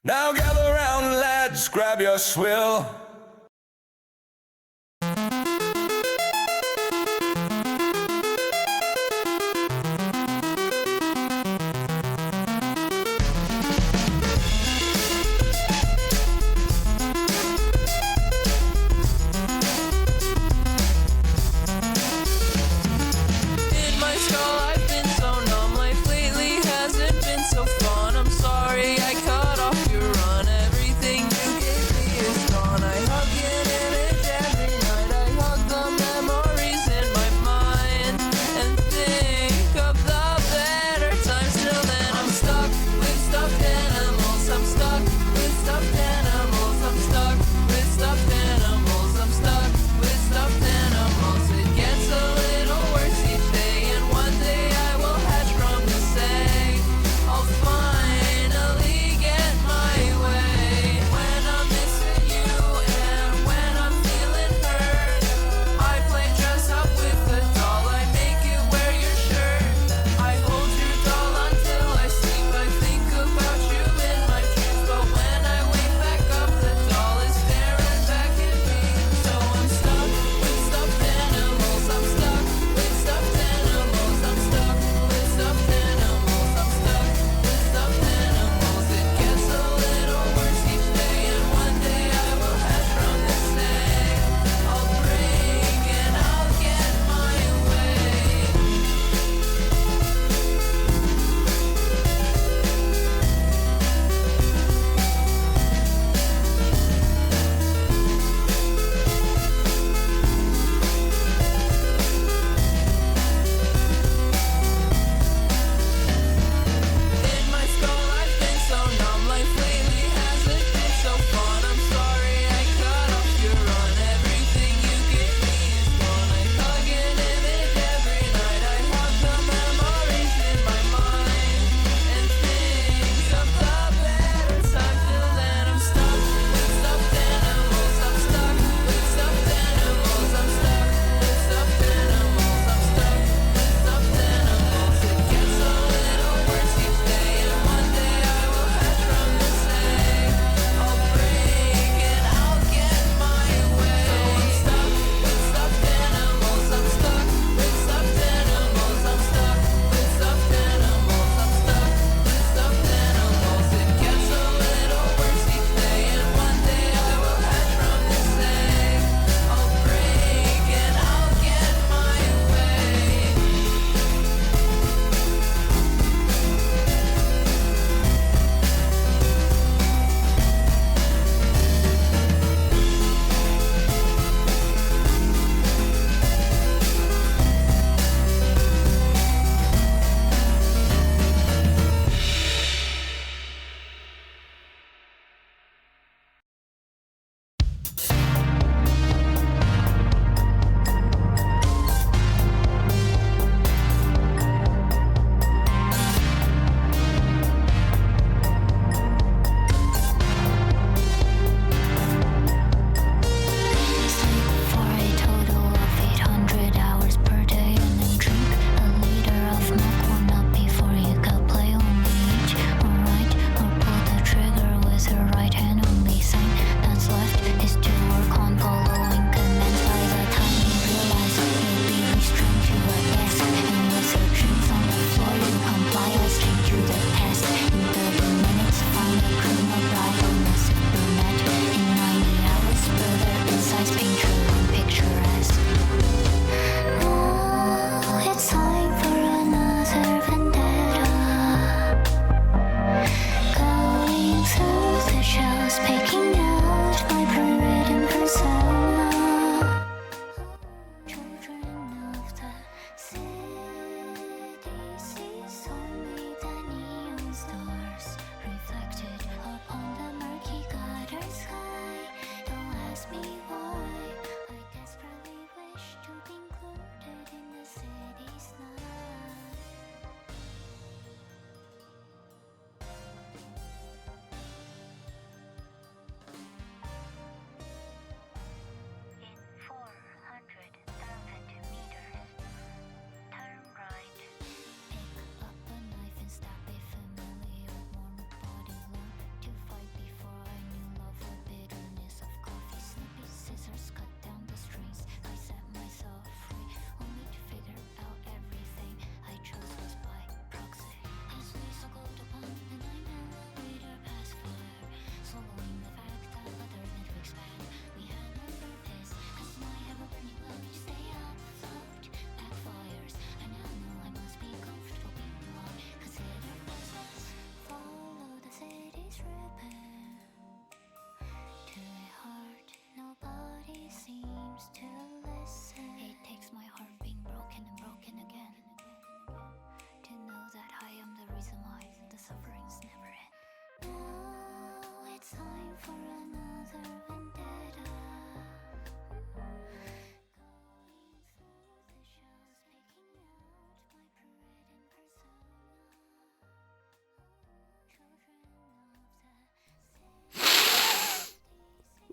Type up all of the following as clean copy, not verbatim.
Now gather round, lads, grab your swill. I cut off your run, everything you gave me is gone. I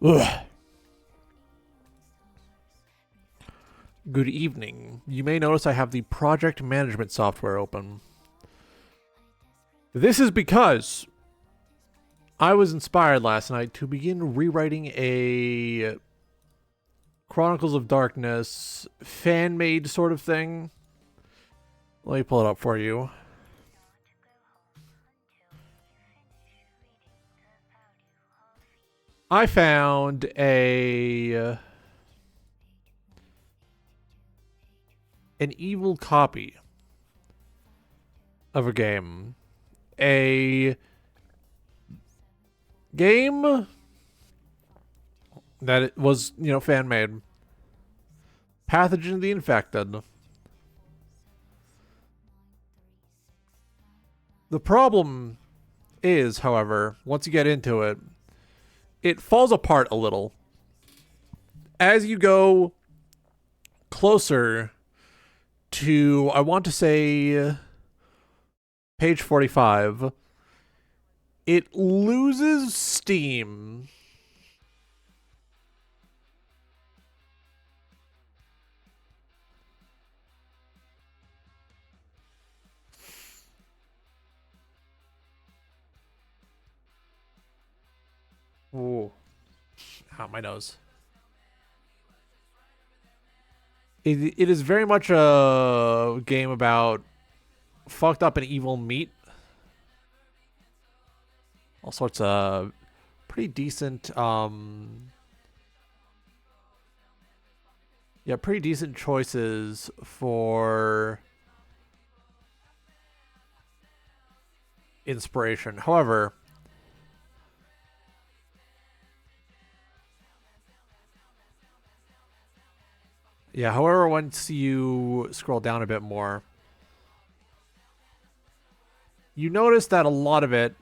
Ugh. Good evening. You may notice I have the project management software open. This is because I was inspired last night to begin rewriting a Chronicles of Darkness fan-made sort of thing. Let me pull it up for you. I found an evil copy of a game. A game that it was, fan made. Pathogen the Infected. The problem is, however, once you get into it, it falls apart a little. As you go closer to, I want to say, page 45, it loses steam. Ooh. Ow, my nose. It is very much a game about fucked up and evil meat. All sorts of pretty decent, pretty decent choices for inspiration. However, once you scroll down a bit more, you notice that a lot of it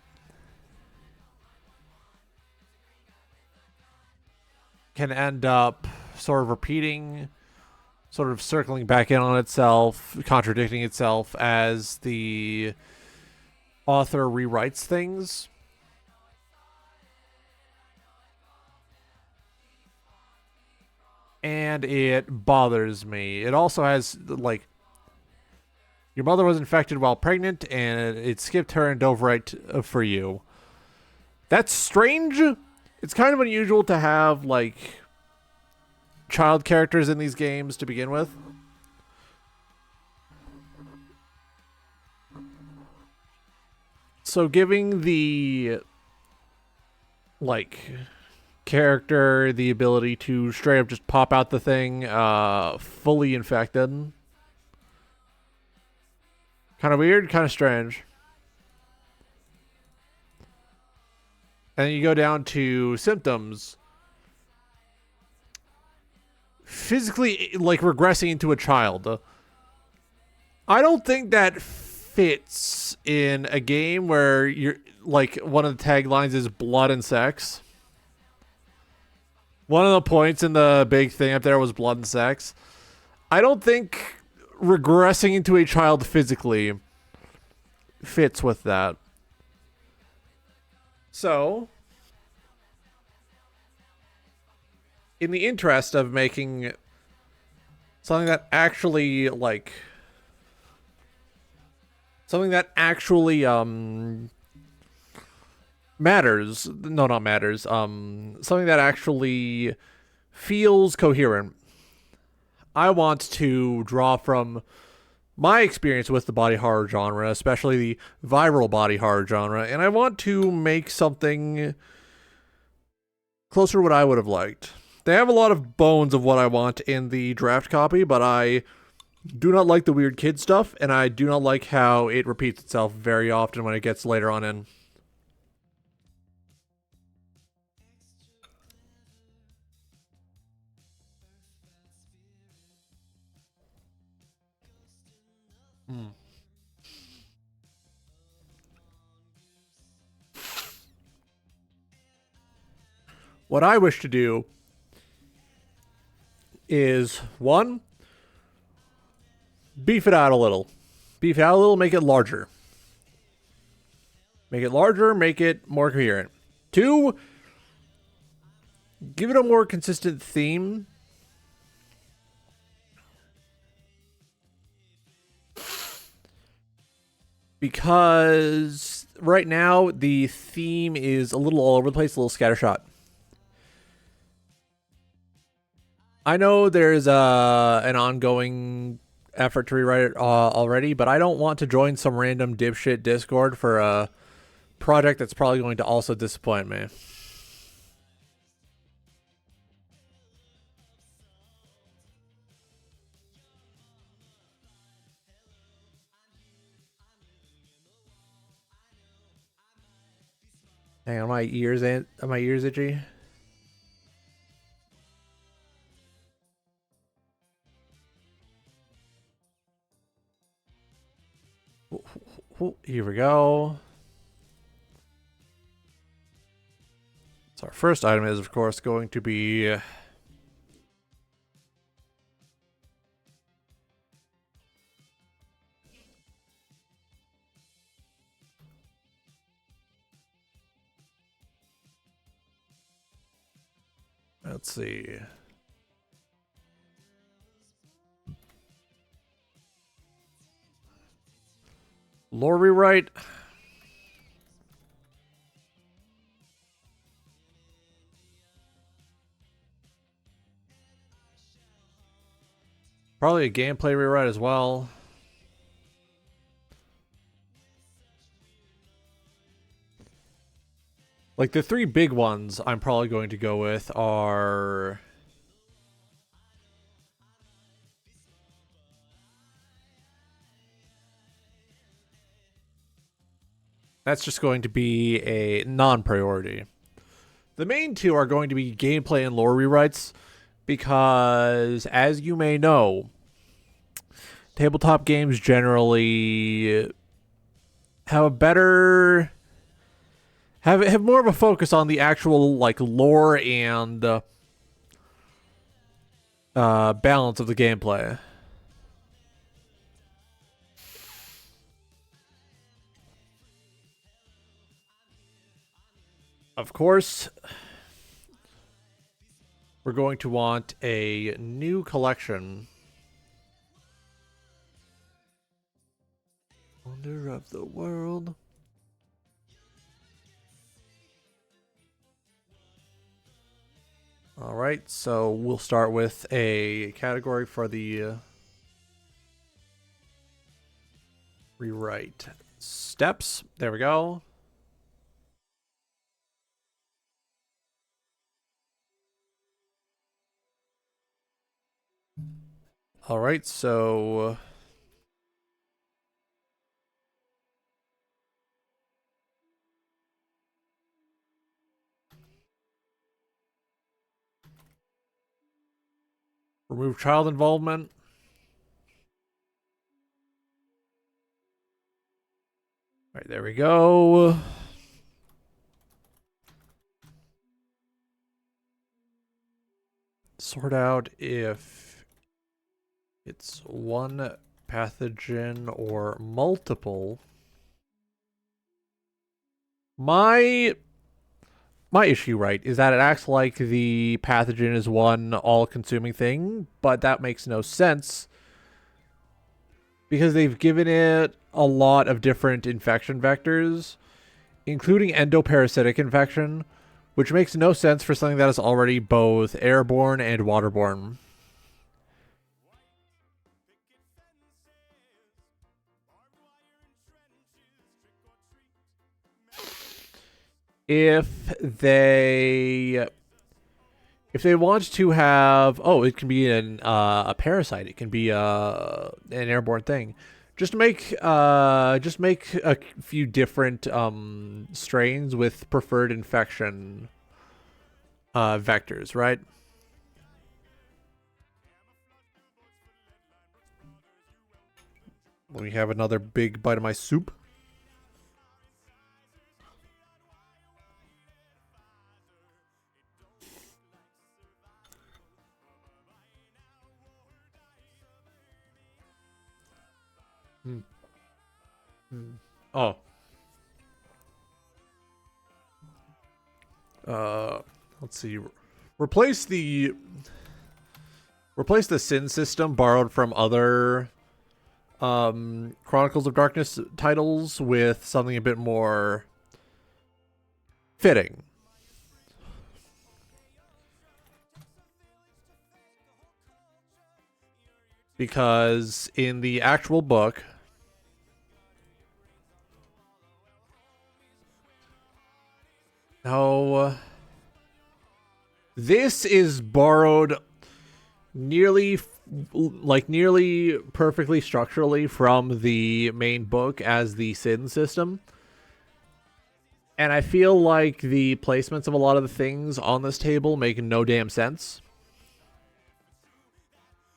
can end up sort of repeating, sort of circling back in on itself, contradicting itself as the author rewrites things. And it bothers me. It also has, like, your mother was infected while pregnant, and it skipped her and dove right for you. That's strange. It's kind of unusual to have, like, child characters in these games to begin with. So giving the, like, character the ability to straight up just pop out the thing fully infected. Kind of weird, kind of strange. And then you go down to symptoms. Physically, like, regressing into a child. I don't think that fits in a game where you're, like, one of the taglines is blood and sex. One of the points in the big thing up there was blood and sex. I don't think regressing into a child physically fits with that. So, in the interest of making something that actually, like, matters. No, not matters. Something that actually feels coherent. I want to draw from my experience with the body horror genre, especially the viral body horror genre, and I want to make something closer to what I would have liked. They have a lot of bones of what I want in the draft copy, but I do not like the weird kid stuff, and I do not like how it repeats itself very often when it gets later on in. What I wish to do is, one, beef it out a little. Beef it out a little, make it larger. Make it larger, make it more coherent. Two, Give it a more consistent theme. Because right now the theme is a little all over the place, a little scattershot. I know there's an ongoing effort to rewrite it already, but I don't want to join some random dipshit Discord for a project that's probably going to also disappoint me. Hang on, my ears itchy. Here we go. So our first item is, of course, going to be let's see. Lore rewrite. Probably a gameplay rewrite as well. Like the three big ones I'm probably going to go with are that's just going to be a non-priority. The main two are going to be gameplay and lore rewrites because, as you may know, tabletop games generally have a better have more of a focus on the actual like lore and balance of the gameplay. Of course, we're going to want a new collection. Wonder of the world. All right, so we'll start with a category for the rewrite steps. There we go. All right, so remove child involvement. All right, there we go. Sort out if it's one pathogen or multiple. My issue, right, is that it acts like the pathogen is one all-consuming thing, but that makes no sense because they've given it a lot of different infection vectors, including endoparasitic infection, which makes no sense for something that is already both airborne and waterborne. If they want to have, oh, it can be a parasite, it can be an airborne thing. Just make a few different strains with preferred infection vectors, right? Let me have another big bite of my soup. Oh. Let's see. Replace the sin system borrowed from other Chronicles of Darkness titles with something a bit more fitting. Because in the actual book, no, this is borrowed nearly perfectly structurally from the main book as the sin system. And I feel like the placements of a lot of the things on this table make no damn sense.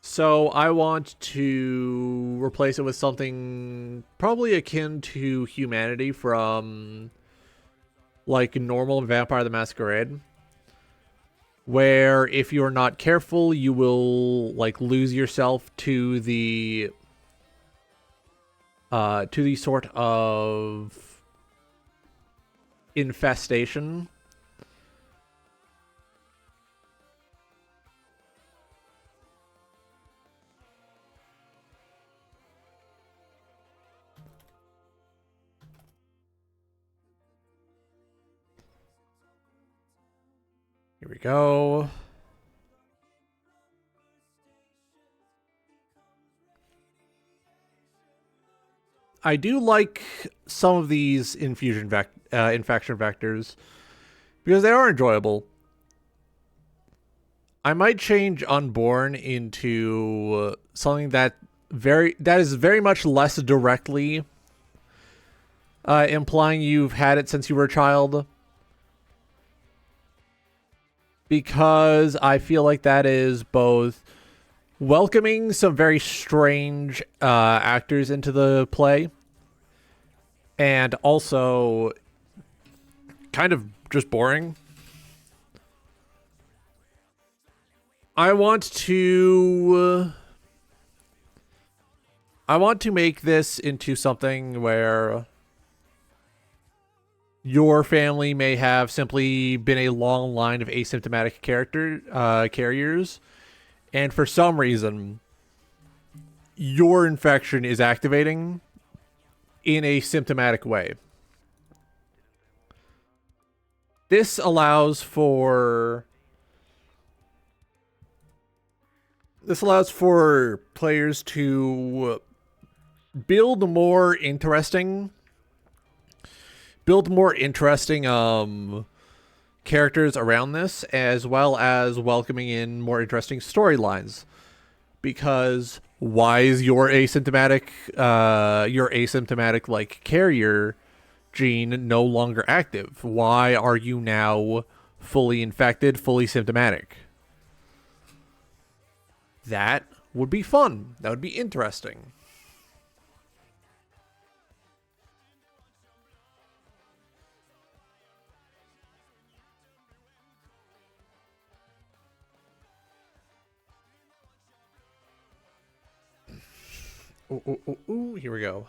So I want to replace it with something probably akin to humanity from like normal Vampire the Masquerade, where if you're not careful, you will like lose yourself to the sort of infestation. Here we go. I do like some of these infection vectors because they are enjoyable. I might change Unborn into something that is very much less directly implying you've had it since you were a child, because I feel like that is both welcoming some very strange actors into the play and also kind of just boring. I want to make this into something where your family may have simply been a long line of asymptomatic carriers, and for some reason, your infection is activating in a symptomatic way. This allows for players to build more interesting characters around this, as well as welcoming in more interesting storylines. Because why is your asymptomatic like carrier gene no longer active? Why are you now fully infected, fully symptomatic? That would be fun. That would be interesting. Ooh, here we go.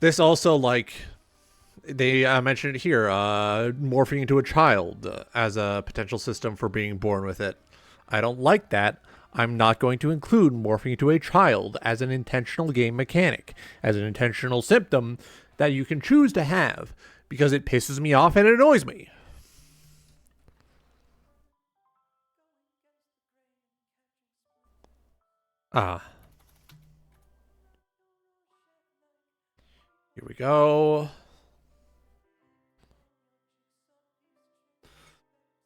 This also, like, they mentioned it here, morphing into a child as a potential system for being born with it. I don't like that. I'm not going to include morphing into a child as an intentional game mechanic, as an intentional symptom that you can choose to have, because it pisses me off and it annoys me. Here we go.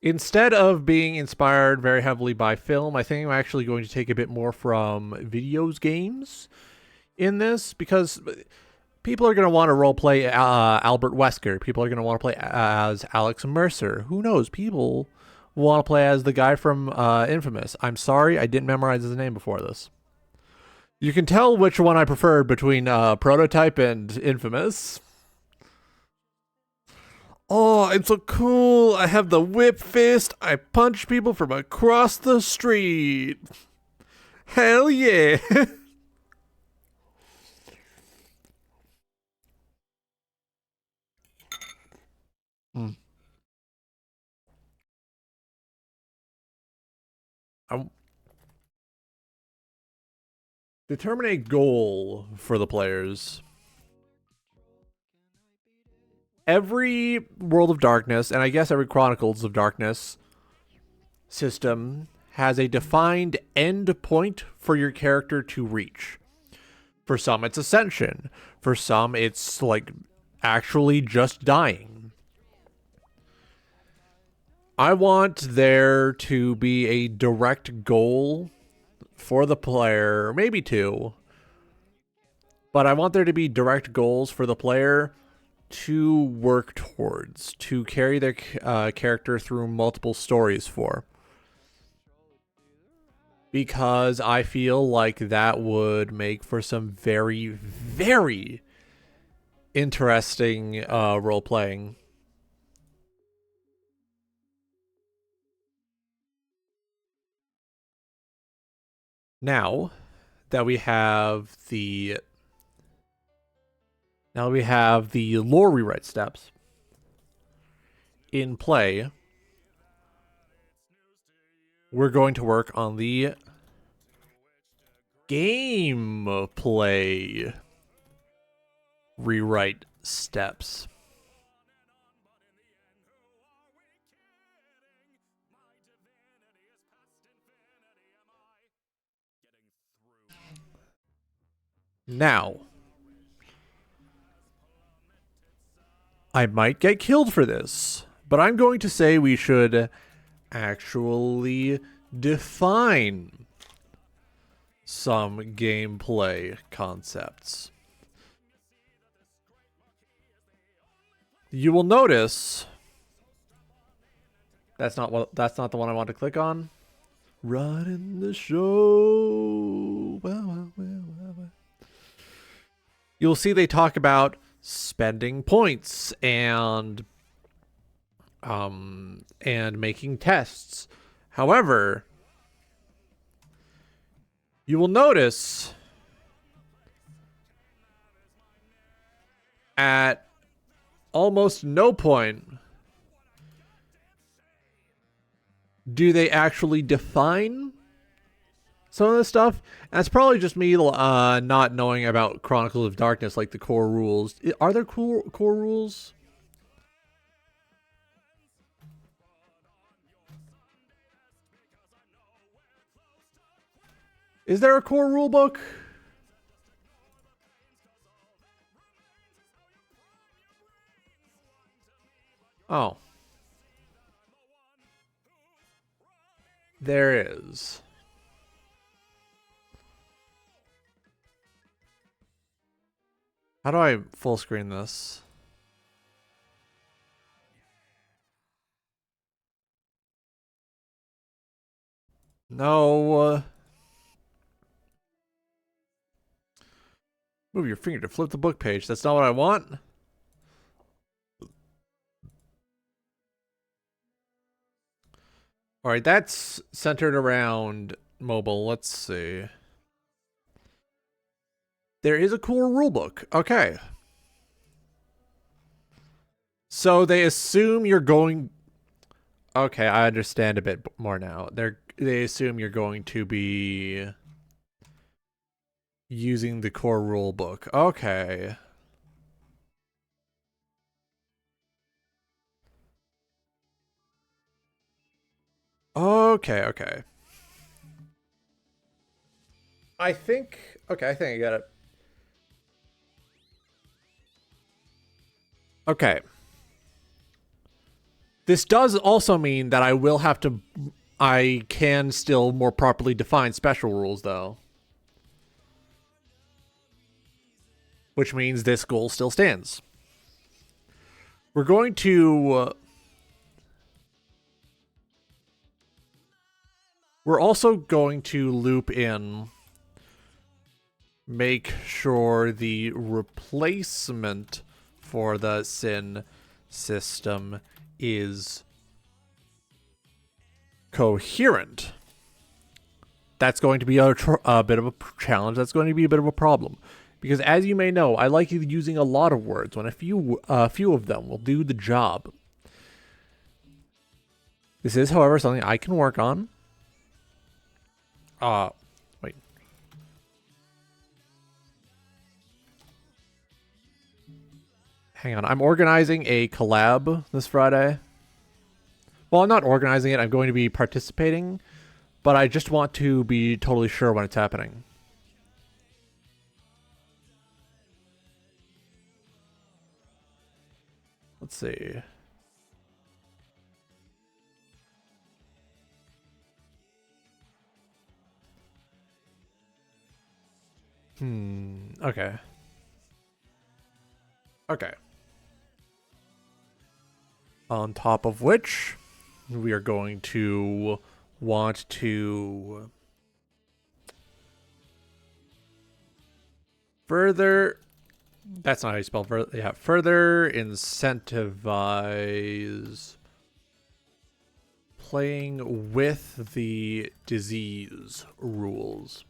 Instead of being inspired very heavily by film, I think I'm actually going to take a bit more from videos games in this, because people are going to want to roleplay Albert Wesker. People are going to want to play as Alex Mercer. Who knows? People want to play as the guy from Infamous. I'm sorry, I didn't memorize his name before this. You can tell which one I preferred between Prototype and Infamous. Oh, I'm so cool. I have the whip fist. I punch people from across the street. Hell yeah. Determine a goal for the players. Every World of Darkness, and I guess every Chronicles of Darkness system has a defined end point for your character to reach. For some, it's ascension. For some, it's like actually just dying. I want there to be a direct goal for the player, maybe two, but I want there to be direct goals for the player to work towards, to carry their character through multiple stories for. Because I feel like that would make for some very, very interesting role-playing. Now that we have the lore rewrite steps in play, we're going to work on the gameplay rewrite steps. Now, I might get killed for this, but I'm going to say we should actually define some gameplay concepts. You will notice that's not the one I want to click on. Running the show. You'll see they talk about spending points and making tests. However, you will notice at almost no point do they actually define some of this stuff. And it's probably just me not knowing about Chronicles of Darkness, like the core rules. Are there core rules? Is there a core rule book? Oh. There is. How do I full screen this? No. Move your finger to flip the book page. That's not what I want. All right, that's centered around mobile. Let's see. There is a cool rulebook. Okay. So they assume you're going... Okay, I understand a bit more now. They assume you're going to be using the core rulebook. Okay. Okay. I think I got it. Okay. This does also mean that I can still more properly define special rules, though. Which means this goal still stands. We're going to... we're also going to loop in... make sure the replacement for the sin system is coherent. That's going to be a bit of a challenge. That's going to be a bit of a problem. Because as you may know, I like using a lot of words when a few of them will do the job. This is, however, something I can work on. Wait. Hang on. I'm organizing a collab this Friday. Well, I'm not organizing it. I'm going to be participating, but I just want to be totally sure when it's happening. Let's see. Okay. Okay. On top of which, we are going to want to further. That's not how you spell further. Yeah, further incentivize playing with the disease rules.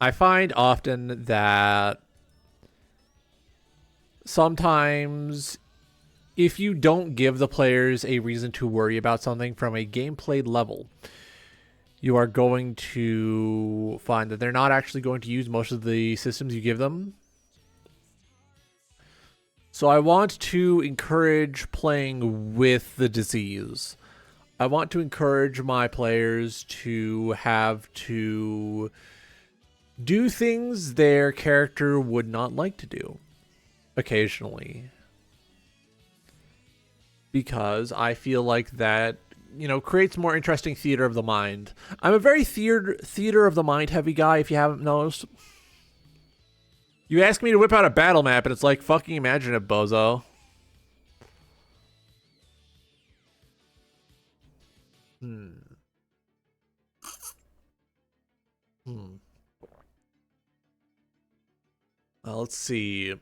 I find often that sometimes if you don't give the players a reason to worry about something from a gameplay level, you are going to find that they're not actually going to use most of the systems you give them. So I want to encourage playing with the disease. I want to encourage my players to have to do things their character would not like to do occasionally. Because I feel like that, creates more interesting theater of the mind. I'm a very theater of the mind heavy guy, if you haven't noticed. You ask me to whip out a battle map, and it's like, fucking imagine it, bozo. Hmm. Let's see.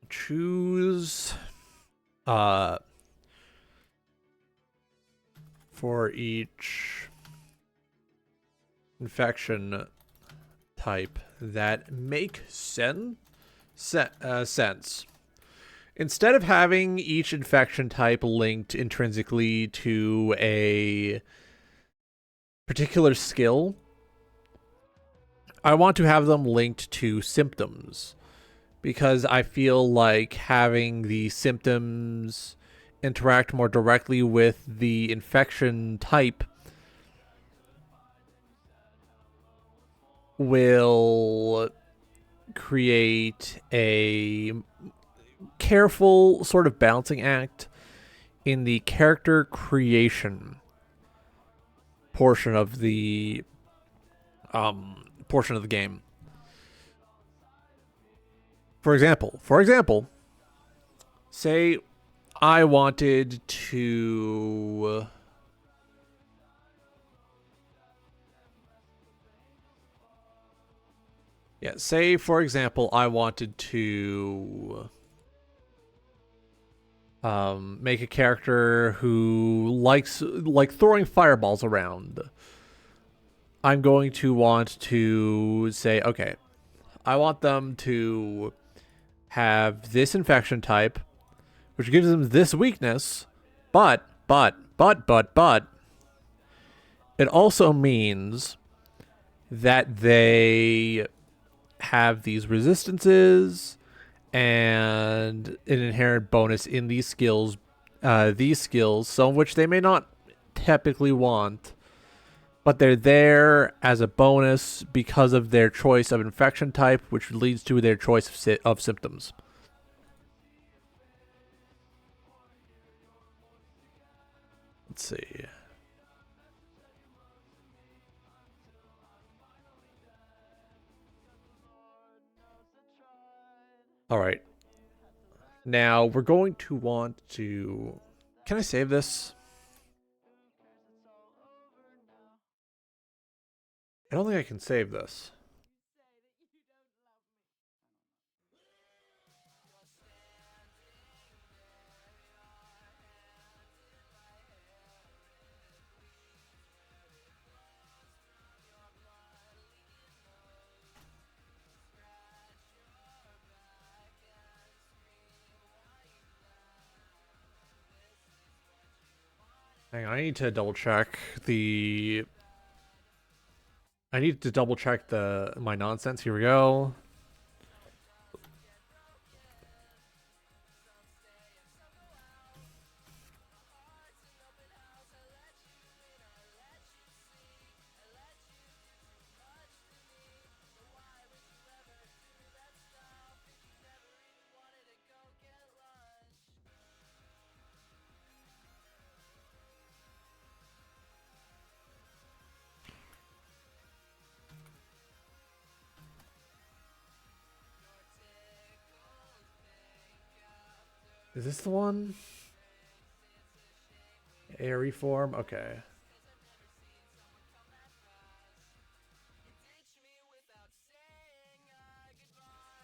Choose for each infection type that make sense. Instead of having each infection type linked intrinsically to a particular skill, I want to have them linked to symptoms, because I feel like having the symptoms interact more directly with the infection type will create a careful sort of balancing act in the character creation portion of the game. For example, say I wanted to say for example I wanted to make a character who likes throwing fireballs around. I'm going to want to say, okay, I want them to have this infection type, which gives them this weakness, but, it also means that they have these resistances and an inherent bonus in these skills, some of which they may not typically want, but they're there as a bonus because of their choice of infection type, which leads to their choice of symptoms. Let's see. All right. Now we're going to want to... Can I save this? I don't think I can save this. Hang on, I need to double check the... I need to double check my nonsense. Here we go. Is this the one? Airy form? Okay.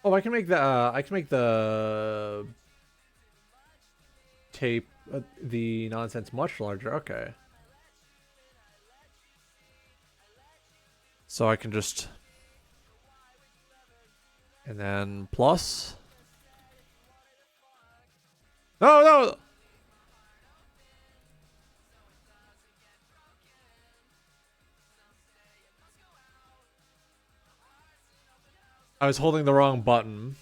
Oh, I can make the tape, the nonsense much larger. Okay. So I can just... And then plus... No, no! I was holding the wrong button.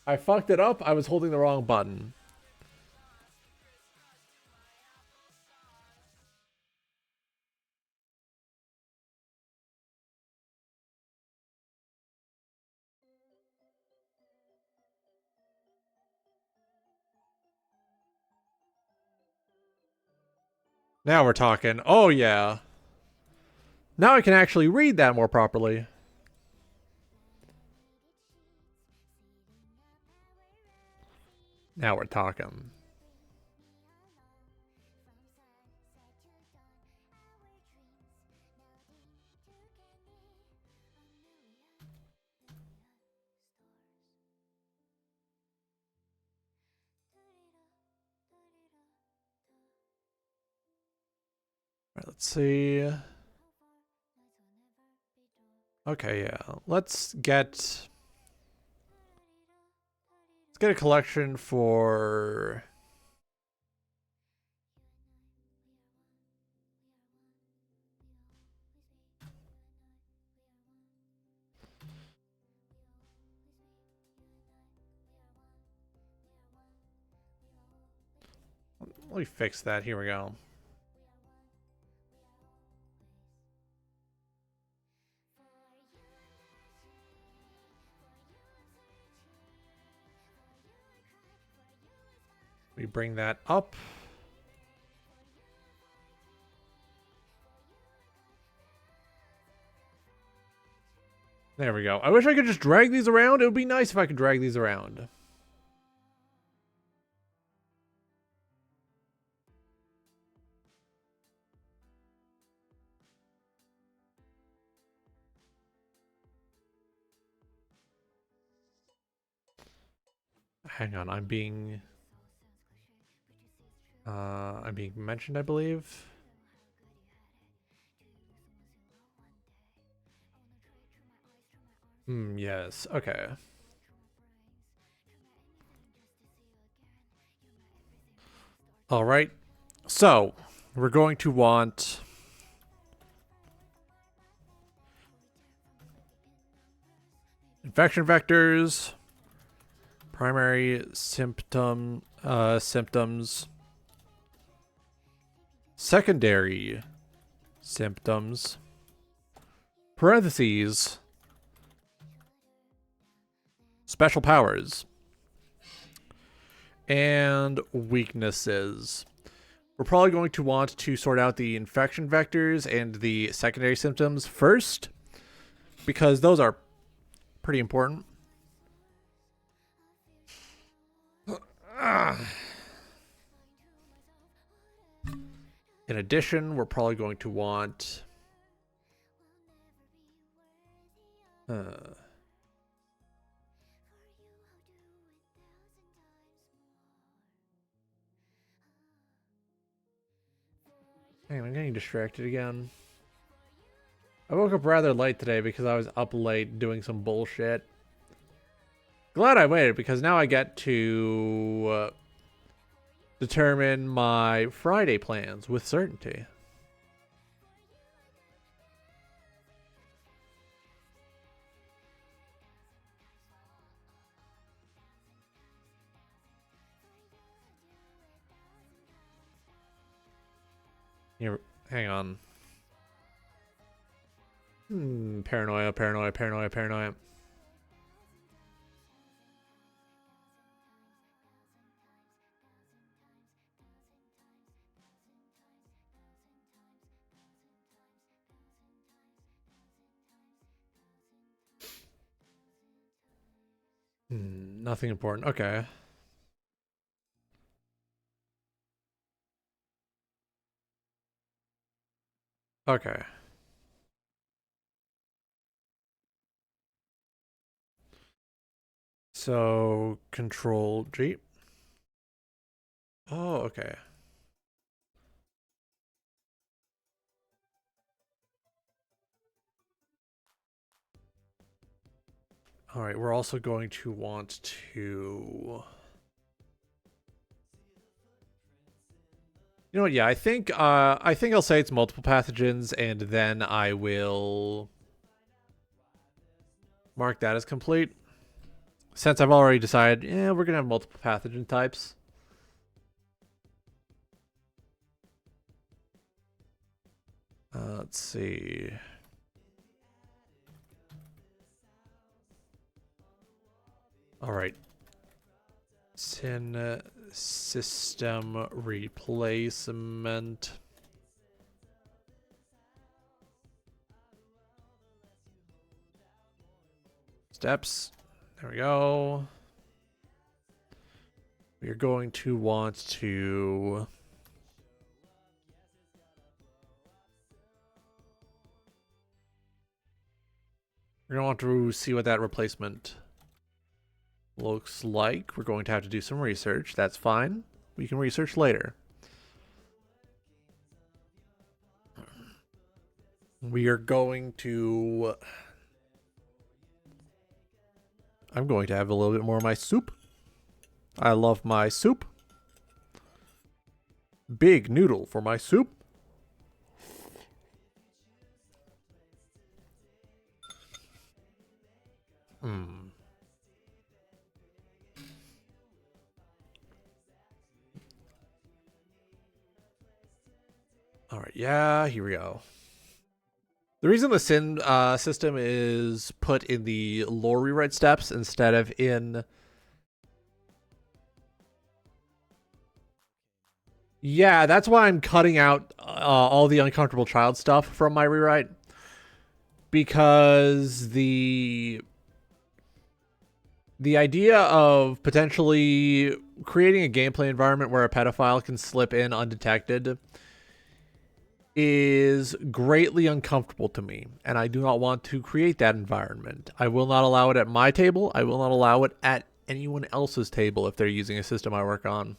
I fucked it up. I was holding the wrong button. Now we're talking. Oh, yeah. Now I can actually read that more properly. Now we're talking. All right, let's see. Okay, yeah. Let's get a collection for... Let me fix that. Here we go. We bring that up. There we go. I wish I could just drag these around. It would be nice if I could drag these around. Hang on, I'm being mentioned, I believe. Yes. Okay. All right. So, we're going to want infection vectors, primary symptoms, secondary symptoms, parentheses, special powers, and weaknesses. We're probably going to want to sort out the infection vectors and the secondary symptoms first, because those are pretty important. In addition, we're probably going to want... Hang on, I'm getting distracted again. I woke up rather late today because I was up late doing some bullshit. Glad I waited because now I get to determine my Friday plans with certainty. Here, hang on. Paranoia, paranoia, paranoia, paranoia. Nothing important. Okay. Okay. So, Control G. Oh, okay. All right, we're also going to want to... You know what? Yeah, I think I'll say it's multiple pathogens, and then I will mark that as complete. Since I've already decided, yeah, we're gonna have multiple pathogen types. Let's see. All right. Sin system replacement. Steps. There we go. We're going to want to... We're going to want to see what that replacement looks like. We're going to have to do some research. That's fine. We can research later. We are going to... I'm going to have a little bit more of my soup. I love my soup. Big noodle for my soup. All right, yeah, here we go. The reason the sin system is put in the lore rewrite steps instead of in... Yeah, that's why I'm cutting out all the uncomfortable child stuff from my rewrite. Because the idea of potentially creating a gameplay environment where a pedophile can slip in undetected is greatly uncomfortable to me, and I do not want to create that environment. I will not allow it at my table. I will not allow it at anyone else's table if they're using a system I work on.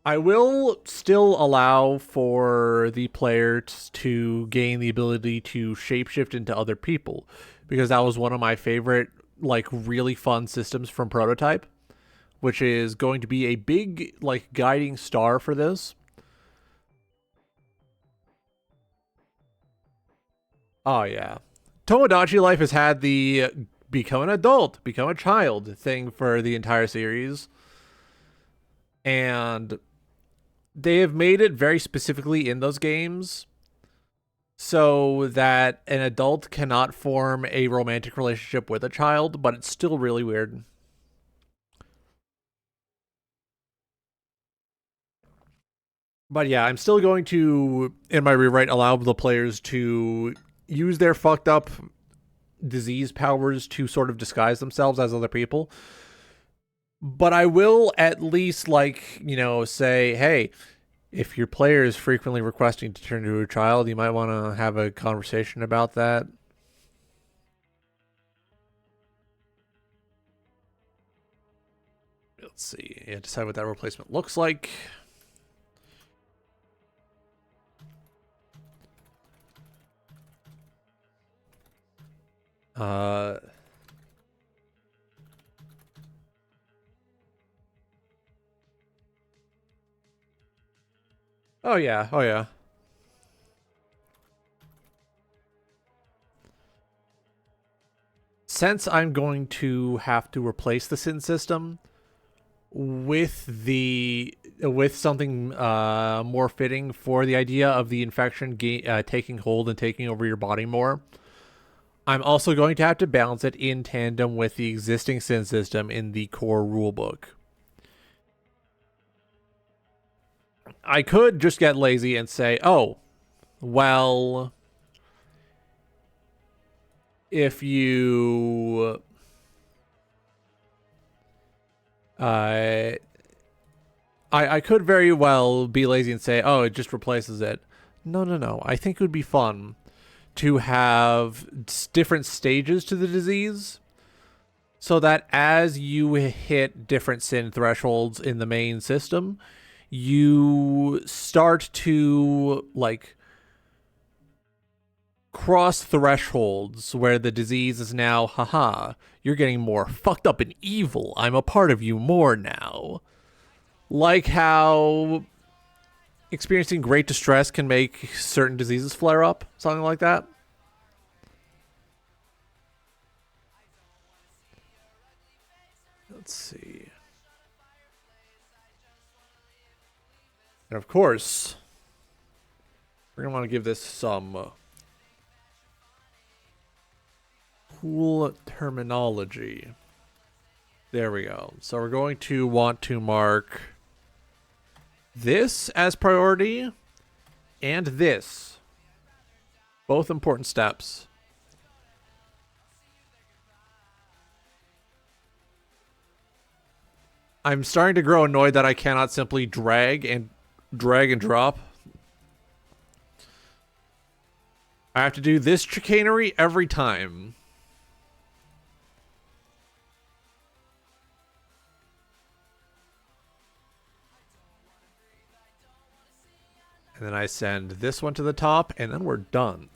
I will still allow for the players to gain the ability to shapeshift into other people, because that was one of my favorite, like, really fun systems from Prototype, which is going to be a big, like, guiding star for this. Oh, yeah. Tomodachi Life has had the become an adult, become a child thing for the entire series. And they have made it very specifically in those games so that an adult cannot form a romantic relationship with a child, but it's still really weird. But yeah, I'm still going to, in my rewrite, allow the players to use their fucked up disease powers to sort of disguise themselves as other people. But I will at least, like, you know, say, hey, if your player is frequently requesting to turn into a child, you might want to have a conversation about that. Let's see. Yeah, decide what that replacement looks like. Uh, Oh yeah, oh yeah. Since I'm going to have to replace the sin system with something more fitting for the idea of the infection taking hold and taking over your body more, I'm also going to have to balance it in tandem with the existing sin system in the core rulebook. I could just get lazy and say, oh, well, if you I could very well be lazy and say, oh, it just replaces it. No, no, no. I think it would be fun to have different stages to the disease so that as you hit different sin thresholds in the main system, you start to like cross thresholds where the disease is now, haha, you're getting more fucked up and evil. I'm a part of you more now. Like how experiencing great distress can make certain diseases flare up, something like that. Let's see. And of course, we're going to want to give this some cool terminology. There we go. So we're going to want to mark this as priority and this. Both important steps. I'm starting to grow annoyed that I cannot simply drag and drop. I have to do this chicanery every time. And then I send this one to the top, and then we're done.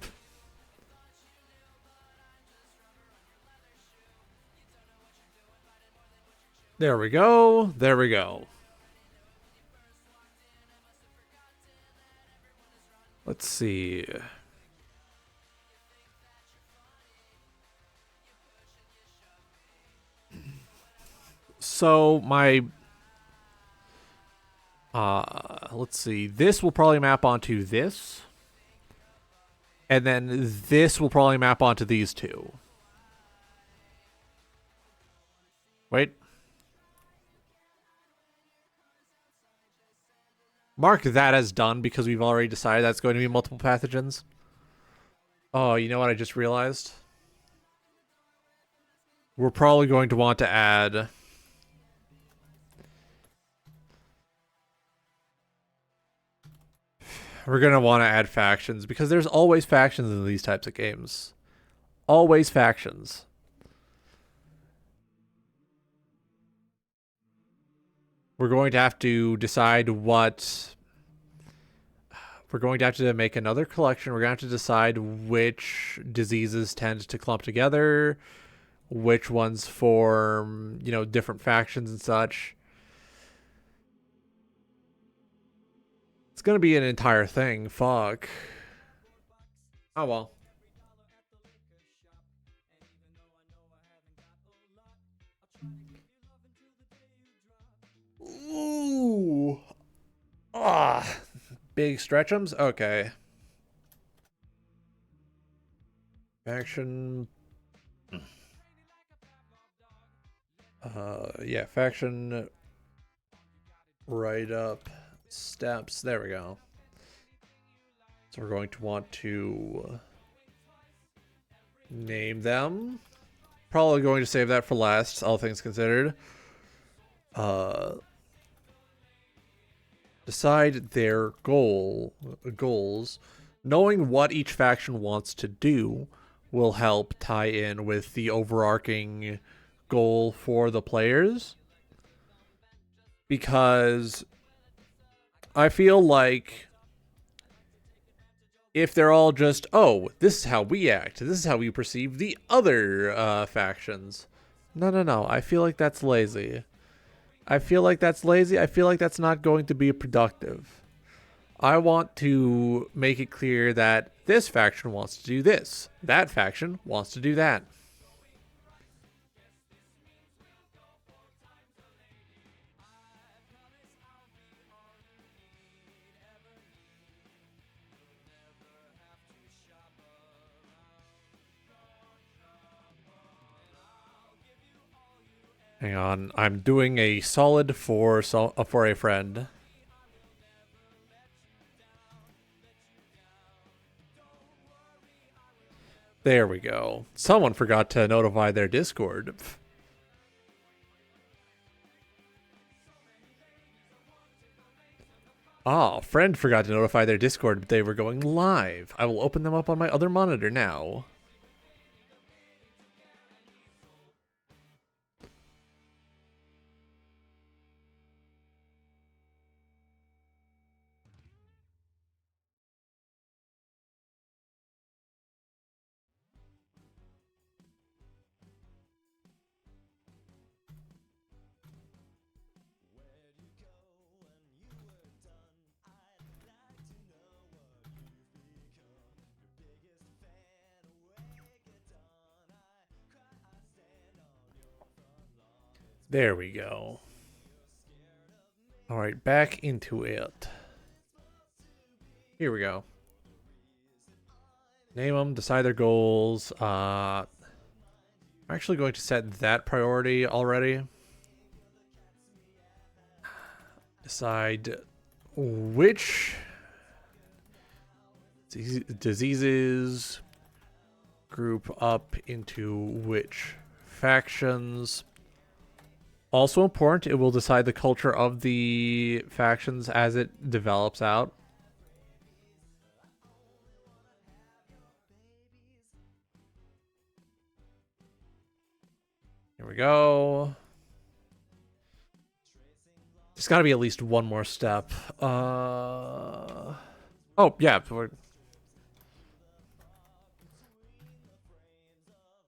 There we go. There we go. Let's see. So my let's see. This will probably map onto this. And then this will probably map onto these two. Wait. Mark that as done because we've already decided that's going to be multiple pathogens. Oh, you know what I just realized? We're probably going to want to add... We're going to want to add factions because there's always factions in these types of games. Always factions. We're going to have to decide what... We're going to have to make another collection. We're going to have to decide which diseases tend to clump together, which ones form, you know, different factions and such. It's going to be an entire thing. Fuck. Oh, well. Ooh. Ah. Big stretchums? Okay. Faction. Yeah, faction. Right up. Steps. There we go. So we're going to want to name them. Probably going to save that for last, all things considered. Decide their goals. Knowing what each faction wants to do will help tie in with the overarching goal for the players. Because I feel like if they're all just, oh, this is how we act, this is how we perceive the other factions. No. I feel like that's lazy. I feel like that's not going to be productive. I want to make it clear that this faction wants to do this. That faction wants to do that. Hang on, I'm doing a solid for a friend. There we go. Someone forgot to notify their Discord. Ah, friend forgot to notify their Discord that they were going live. I will open them up on my other monitor now. There we go. All right, back into it. Here we go. Name them, decide their goals. I'm actually going to set that priority already. Decide which diseases group up into which factions. Also important, it will decide the culture of the factions as it develops out. Here we go. There's got to be at least one more step. Oh, yeah.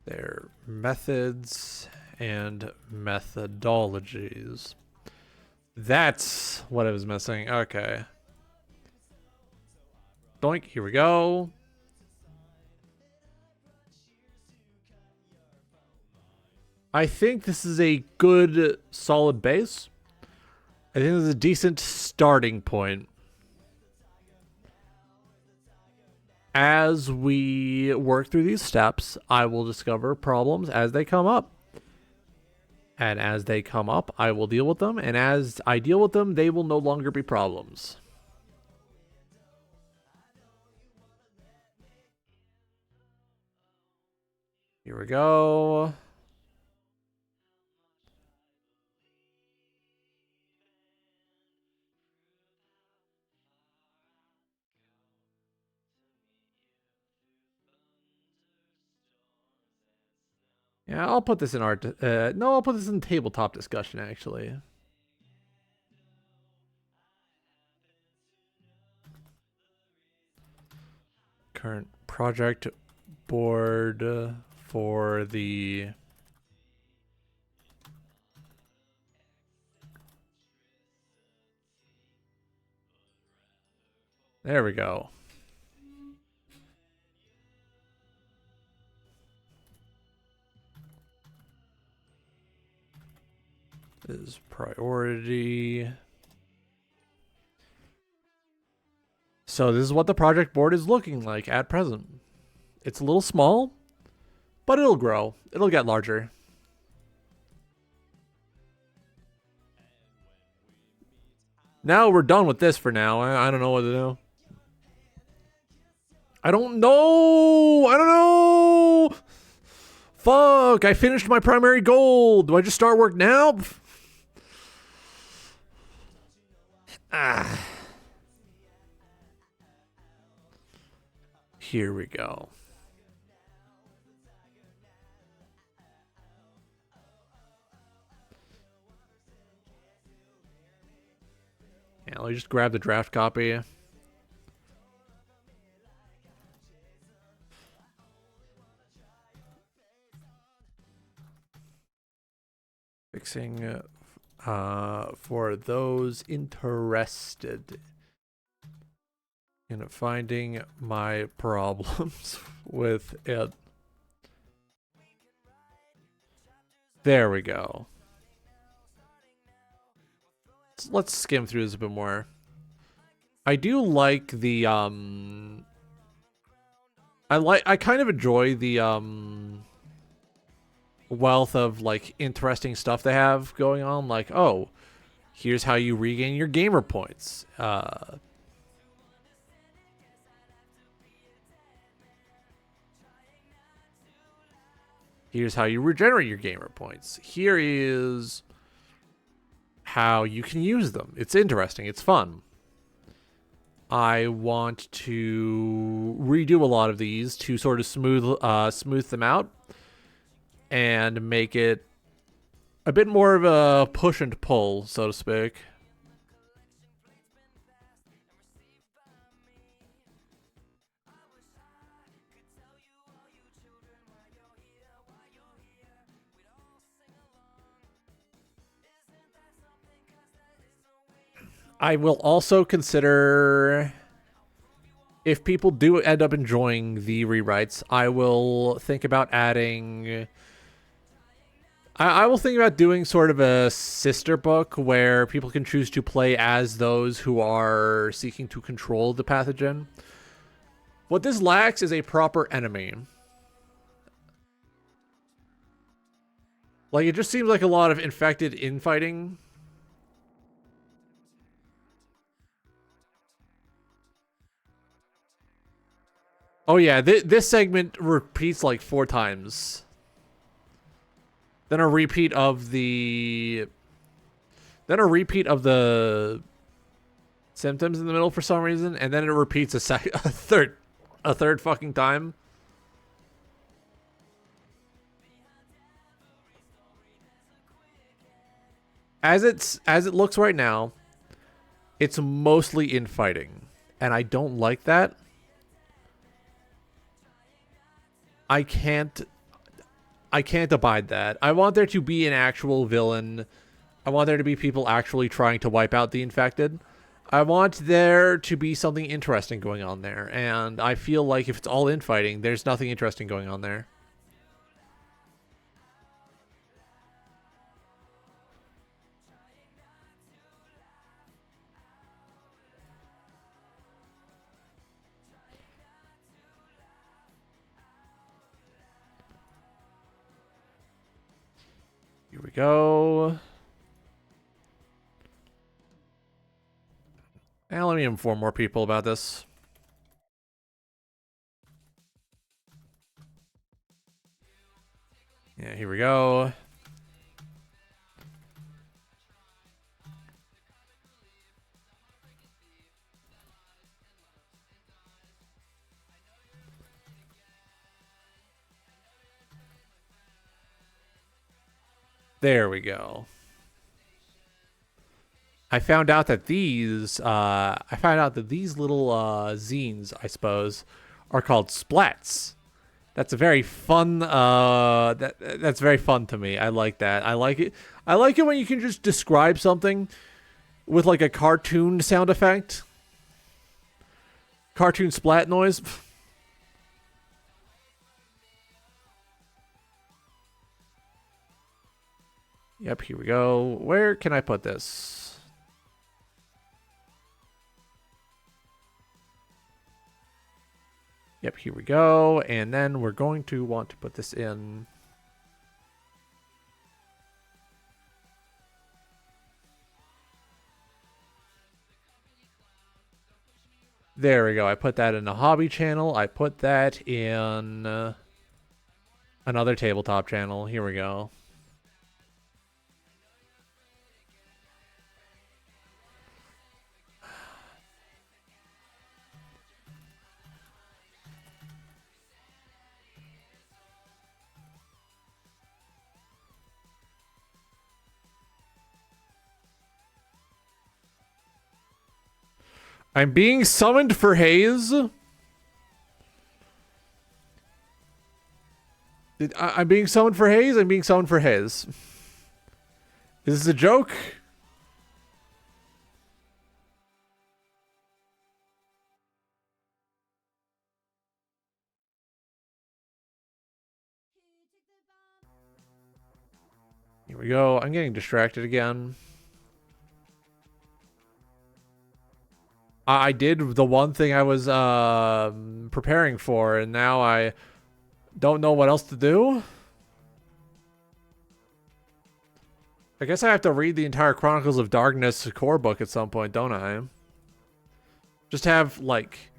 Their methods and methodologies. That's what I was missing. Okay. Doink, here we go. I think this is a good, solid base. I think this is a decent starting point. As we work through these steps, I will discover problems as they come up. And as they come up, I will deal with them. And as I deal with them, they will no longer be problems. Here we go. Yeah, I'll put this in our... no, I'll put this in tabletop discussion, actually. Current project board for the... There we go. Is priority. So this is what the project board is looking like at present. It's a little small, but it'll grow. It'll get larger. Now we're done with this for now. I don't know what to do. I don't know. I don't know. Fuck, I finished my primary goal. Do I just start work now? Ah. Here we go. Yeah, let me just grab the draft copy. Fixing for those interested. in finding my problems with it. There we go. Let's skim through this a bit more. I do like the I kind of enjoy the wealth of like interesting stuff they have going on. Like, oh, here's how you regain your gamer points. Here's how you regenerate your gamer points. Here is how you can use them. It's interesting. It's fun. I want to redo a lot of these to sort of smooth them out and make it a bit more of a push and pull, so to speak. I will also consider, if people do end up enjoying the rewrites, I will think about adding... I will think about doing sort of a sister book where people can choose to play as those who are seeking to control the pathogen. What this lacks is a proper enemy. Like, it just seems like a lot of infected infighting. Oh yeah, this segment repeats like 4 times. Then a repeat of the... Then a repeat of the symptoms in the middle for some reason, and then it repeats a third fucking time. As it looks right now, it's mostly infighting, and I don't like that. I can't abide that. I want there to be an actual villain. I want there to be people actually trying to wipe out the infected. I want there to be something interesting going on there. And I feel like if it's all infighting, there's nothing interesting going on there. Here we go. And let me inform more people about this. Yeah, here we go. There we go. I found out that these little zines, I suppose, are called splats. That's a very fun that's very fun to me. I like that. I like it. I like it when you can just describe something with like a cartoon sound effect. Cartoon splat noise. Yep, here we go. Where can I put this? Yep, here we go. And then we're going to want to put this in. There we go. I put that in the hobby channel. I put that in another tabletop channel. Here we go. I'm being summoned for haze. I'm being summoned for haze. I'm being summoned for haze. Is this a joke? we go. I'm getting distracted again. I did the one thing I was preparing for, and now I don't know what else to do. I guess I have to read the entire Chronicles of Darkness core book at some point, don't I? Just have like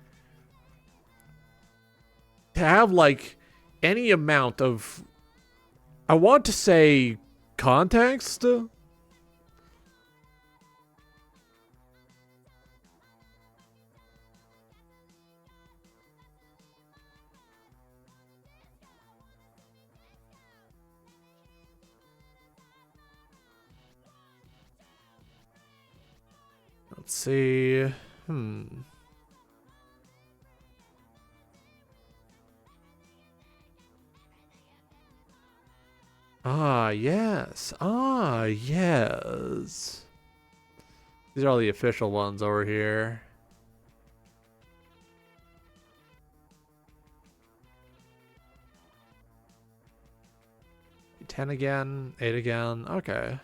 any amount of, I want to say, context. Let's see. Ah, yes. Ah, yes. These are all the official ones over here. 10 again, 8 again. Okay.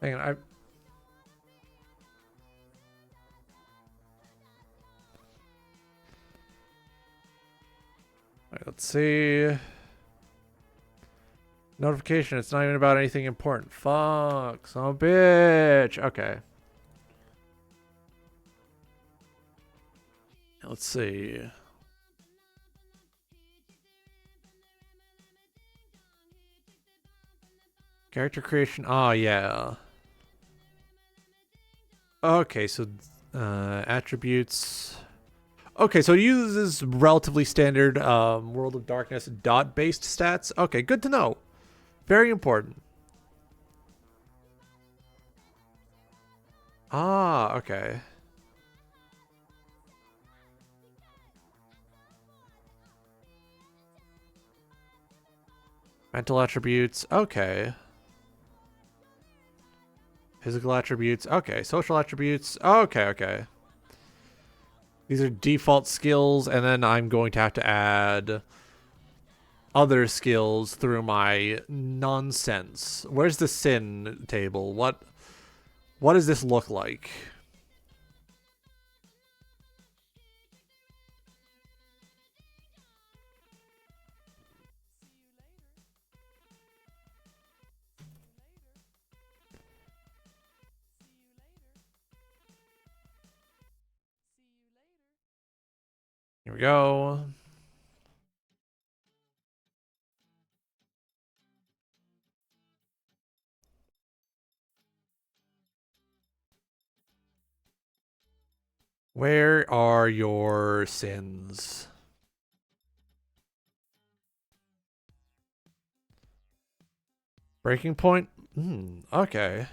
Hang on, Alright, let's see. Notification, it's not even about anything important. Fuck, son of a bitch. Okay. Let's see. Character creation. Oh, yeah. Okay, so attributes. Okay, so it uses relatively standard World of Darkness dot-based stats. Okay, good to know. Very important. Ah, okay. Mental attributes. Okay. Physical attributes. Okay. Social attributes. Okay, okay. These are default skills, and then I'm going to have to add other skills through my nonsense. Where's the sin table? What does this look like? Here we go. Where are your sins? Breaking point? Okay.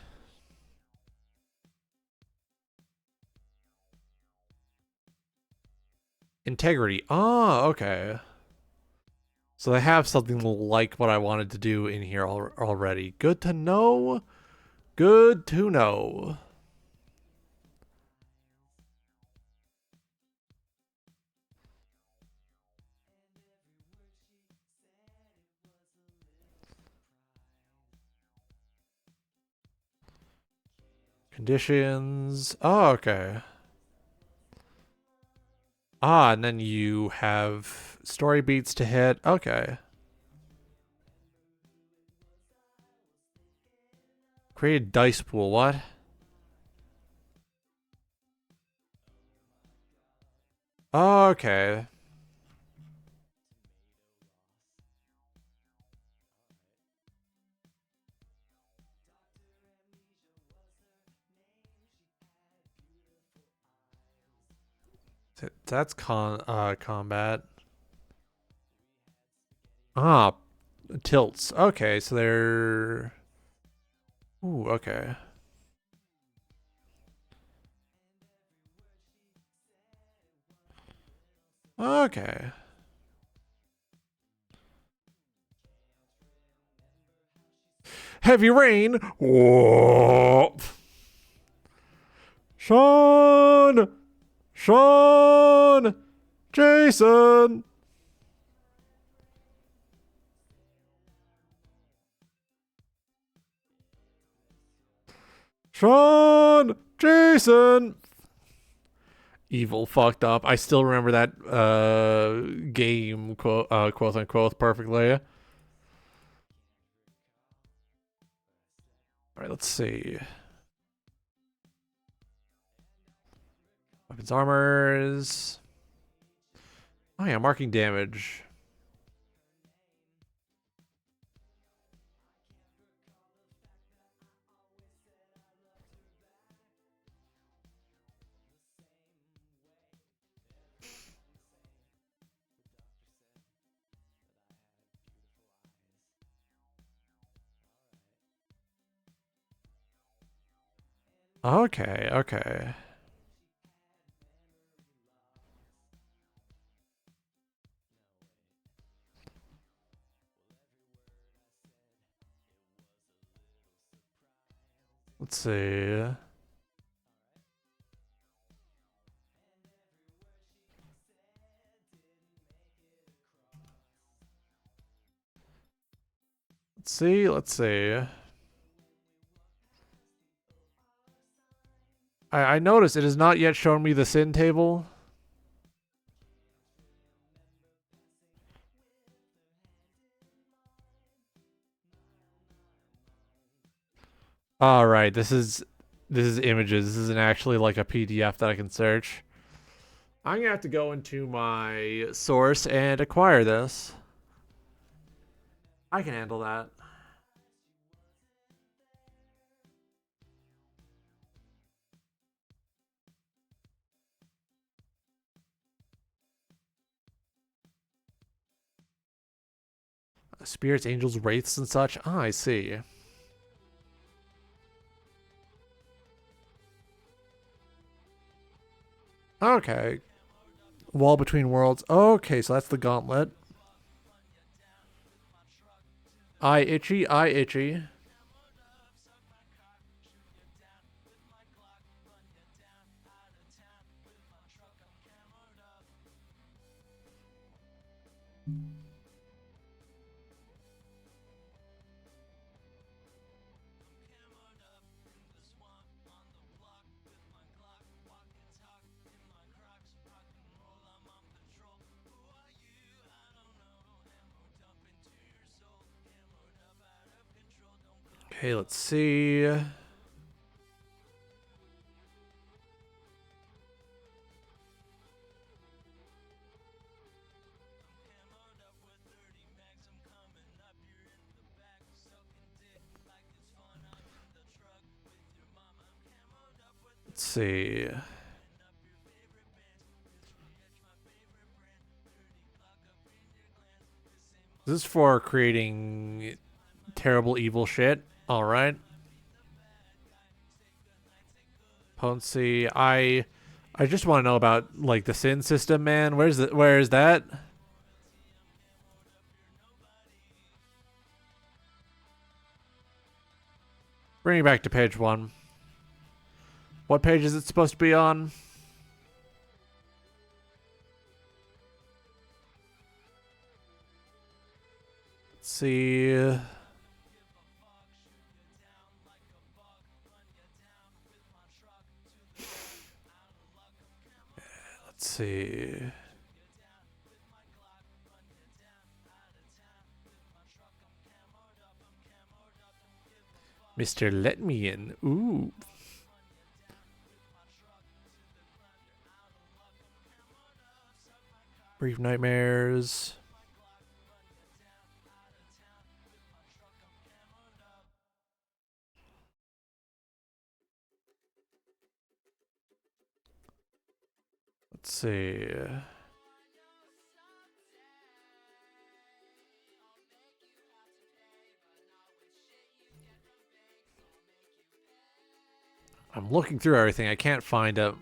Integrity. Oh, okay. So they have something like what I wanted to do in here already. Good to know. Good to know. Conditions. Oh, okay. Ah, and then you have story beats to hit. Okay. Create a dice pool. What? Okay. That's combat. Ah, tilts. Okay, so they're... Ooh, okay. Okay. Heavy rain. Whoa. Sean! Sean! Jason! Sean! Jason! Evil, fucked up. I still remember that game, quote unquote, perfectly. All right, let's see. Weapons, armors. Oh yeah, marking damage. Okay, okay. Let's see. Let's see. I noticed it has not yet shown me the sin table. All right, this is images. This isn't actually like a PDF that I can search. I'm gonna have to go into my source and acquire this. I can handle that. Spirits, angels, wraiths, and such. Ah, I see. Okay. Wall between worlds. Okay, so that's the gauntlet. Eye itchy, eye itchy. Okay, let's see. Let's see. This is for creating terrible evil shit. All right. Potency. I just want to know about like the sin system, man. Where is that? Bring me back to page 1. What page is it supposed to be on? Let's see. Let's see. Mr. Let Me In. Ooh. Brief Nightmares. Let's see. I'm looking through everything. I can't find it.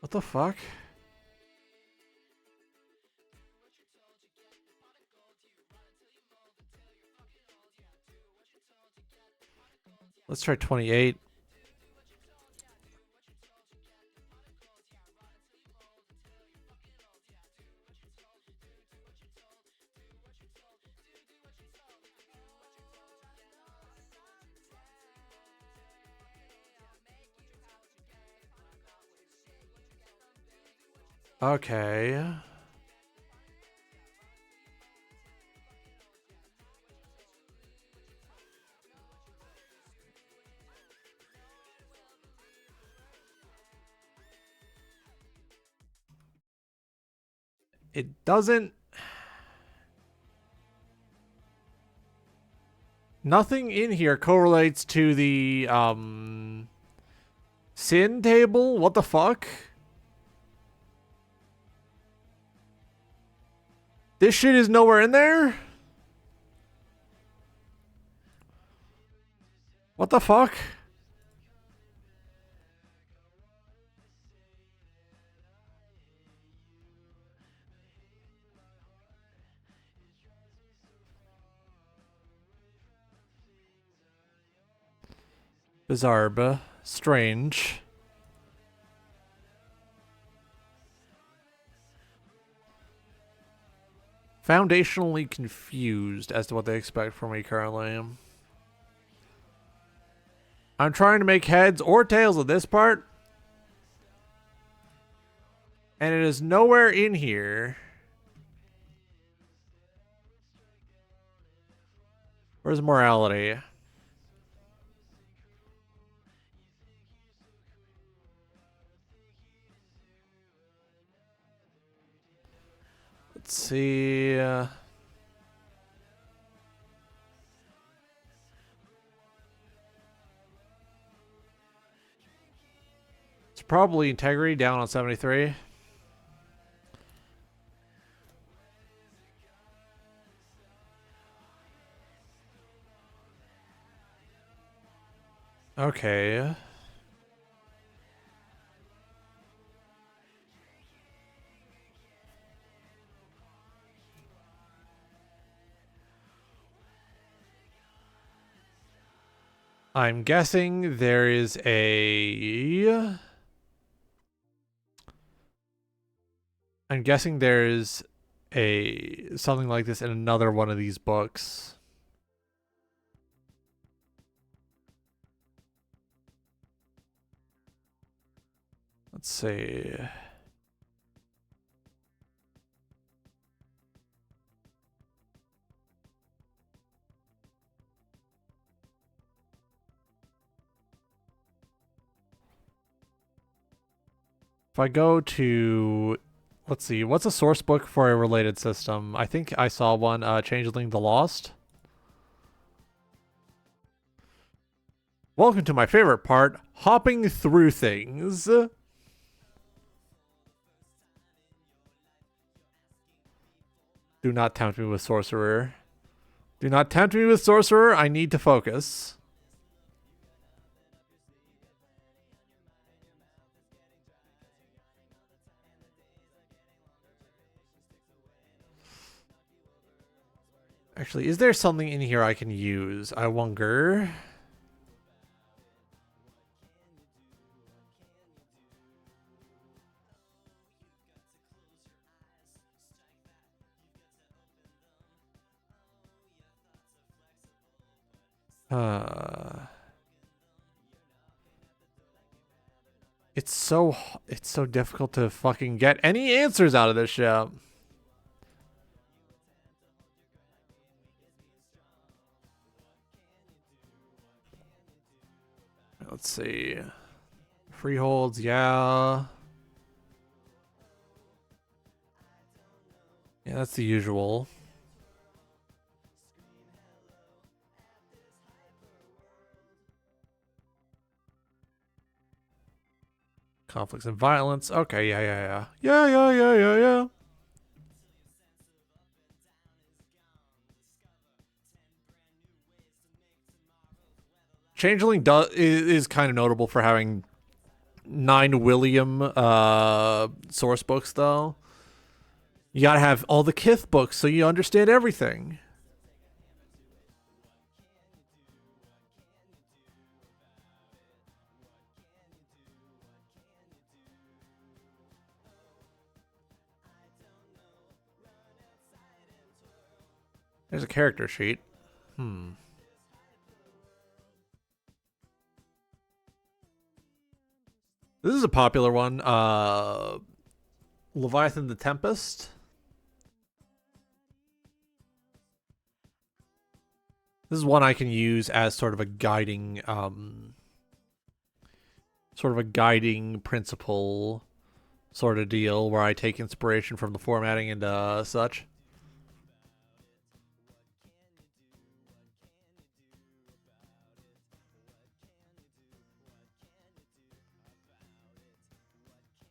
What the fuck? Let's try 28. Okay. It doesn't... Nothing in here correlates to the, sin table? What the fuck? This shit is nowhere in there? What the fuck? Bizarre, but strange. Foundationally confused as to what they expect from me currently. I'm trying to make heads or tails of this part. And it is nowhere in here. Where's morality? Let's see. It's probably integrity down on 73. Okay. I'm guessing there is a... I'm guessing there's a something like this in another one of these books. Let's see. If I go to, let's see, what's a source book for a related system? I think I saw one, Changeling the Lost. Welcome to my favorite part, hopping through things. Do not tempt me with sorcerer. Do not tempt me with sorcerer, I need to focus. Actually, is there something in here I can use? I wonder. It's so difficult to fucking get any answers out of this shit. Let's see. Freeholds, yeah. Yeah, that's the usual. Conflicts and violence. Okay, yeah. Yeah. Changeling is kind of notable for having 9 William source books, though. You gotta have all the Kith books so you understand everything. There's a character sheet. This is a popular one. Leviathan the Tempest. This is one I can use as sort of a guiding principle sort of deal where I take inspiration from the formatting and such.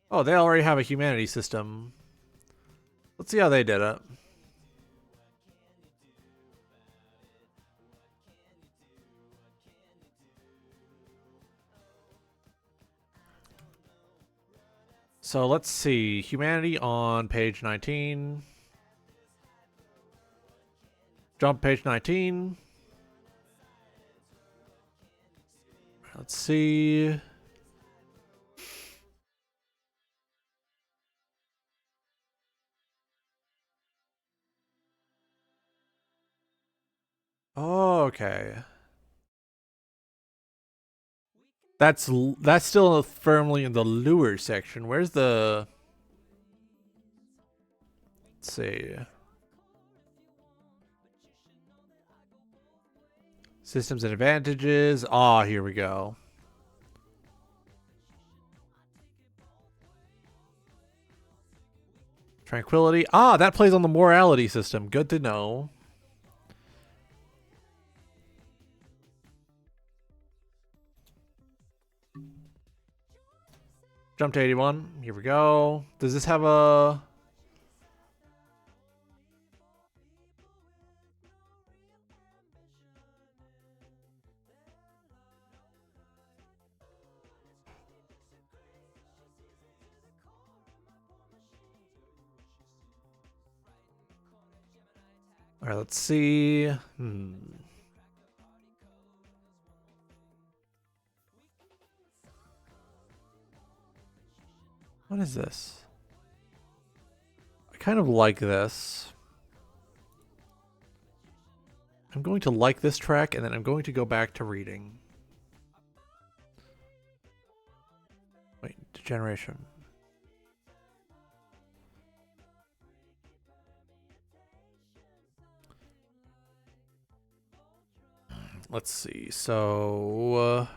Oh, they already have a humanity system. Let's see how they did it. So let's see. Humanity on page 19. Jump page 19. Let's see. Oh, okay. That's still firmly in the lure section. Where's the... Let's see. Systems and advantages. Ah, here we go. Tranquility. Ah, that plays on the morality system. Good to know. Jump to 81. Here we go. Does this have a... All right, let's see. What is this? I kind of like this. I'm going to like this track, and then I'm going to go back to reading. Wait, degeneration. Let's see. So...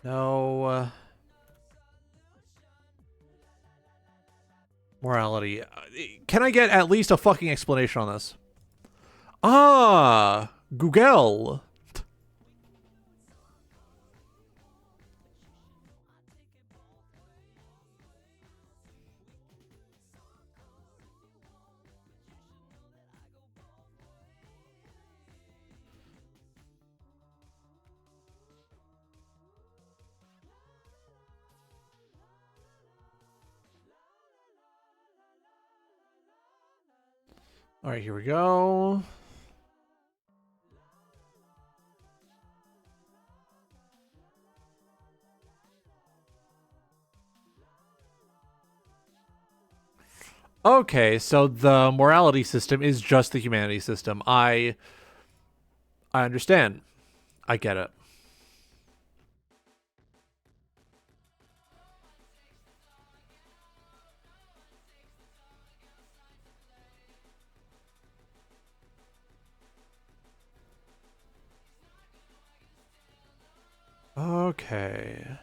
no... morality. Can I get at least a fucking explanation on this? Ah! Google! All right, here we go. Okay, so the morality system is just the humanity system. I understand. I get it. Okay.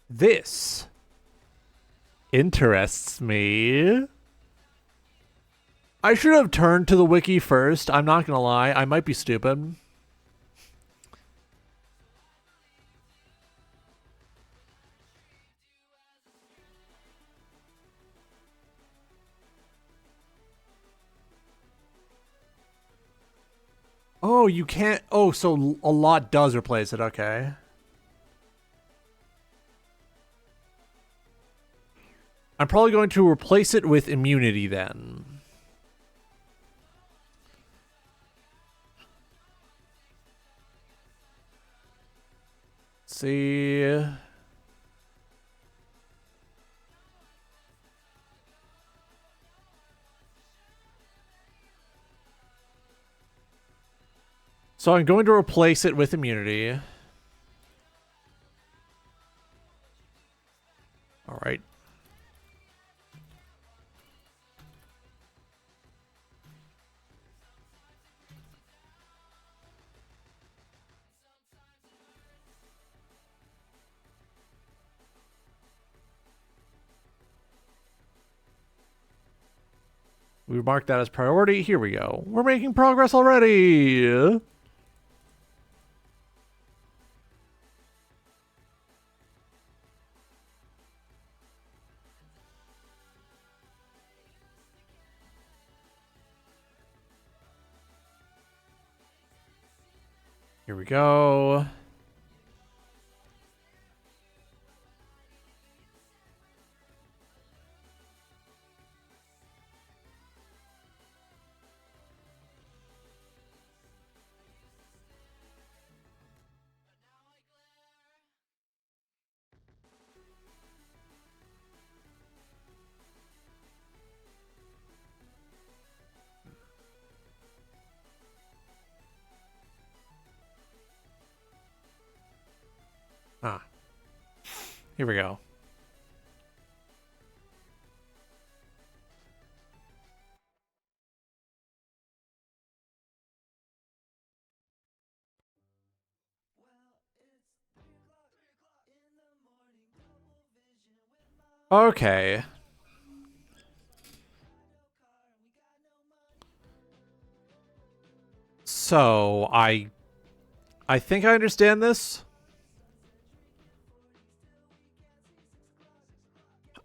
This interests me. I should have turned to the wiki first. I'm not gonna lie. I might be stupid. Oh, you can't... Oh, so a lot does replace it. Okay. I'm probably going to replace it with immunity then. see. So I'm going to replace it with immunity. All right. We marked that as priority. Here we go. We're making progress already. Here we go. Ah, here we go. Okay. So, I think I understand this.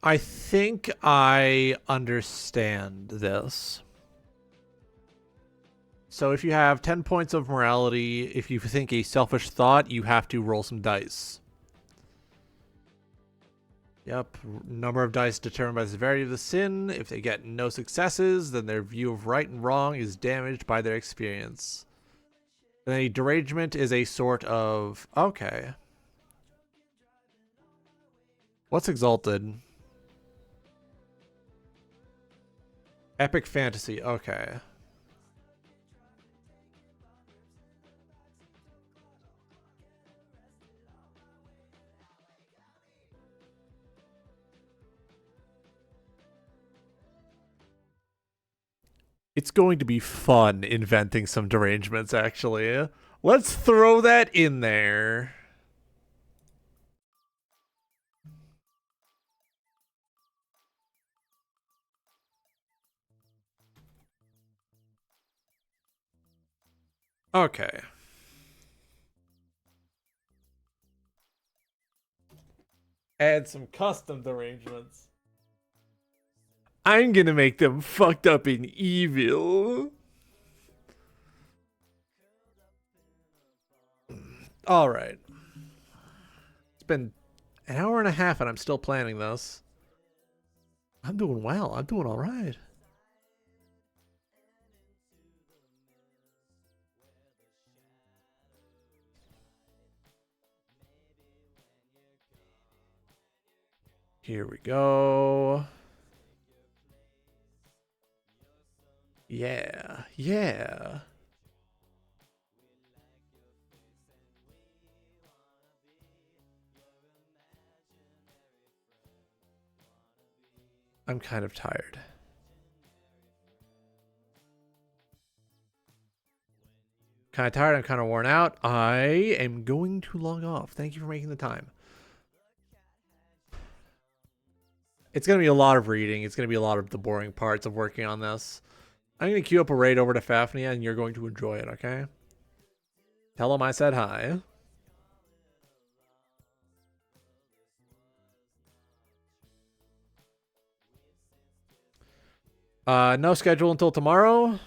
I think I understand this. So if you have 10 points of morality, if you think a selfish thought, you have to roll some dice. Yep, number of dice determined by the severity of the sin. If they get no successes, then their view of right and wrong is damaged by their experience. And a derangement is a sort of... Okay. What's exalted? Epic fantasy. Okay. It's going to be fun inventing some derangements, actually. Let's throw that in there. Okay. Add some custom derangements. I'm gonna make them fucked up and evil. Alright. It's been an hour and a half and I'm still planning this. I'm doing well. I'm doing alright. Here we go. Yeah. Yeah. I'm kind of tired. Kind of tired. I'm kind of worn out. I am going to log off. Thank you for making the time. It's going to be a lot of reading. It's going to be a lot of the boring parts of working on this. I'm going to queue up a raid over to Fafnir and you're going to enjoy it, okay? Tell him I said hi. No schedule until tomorrow.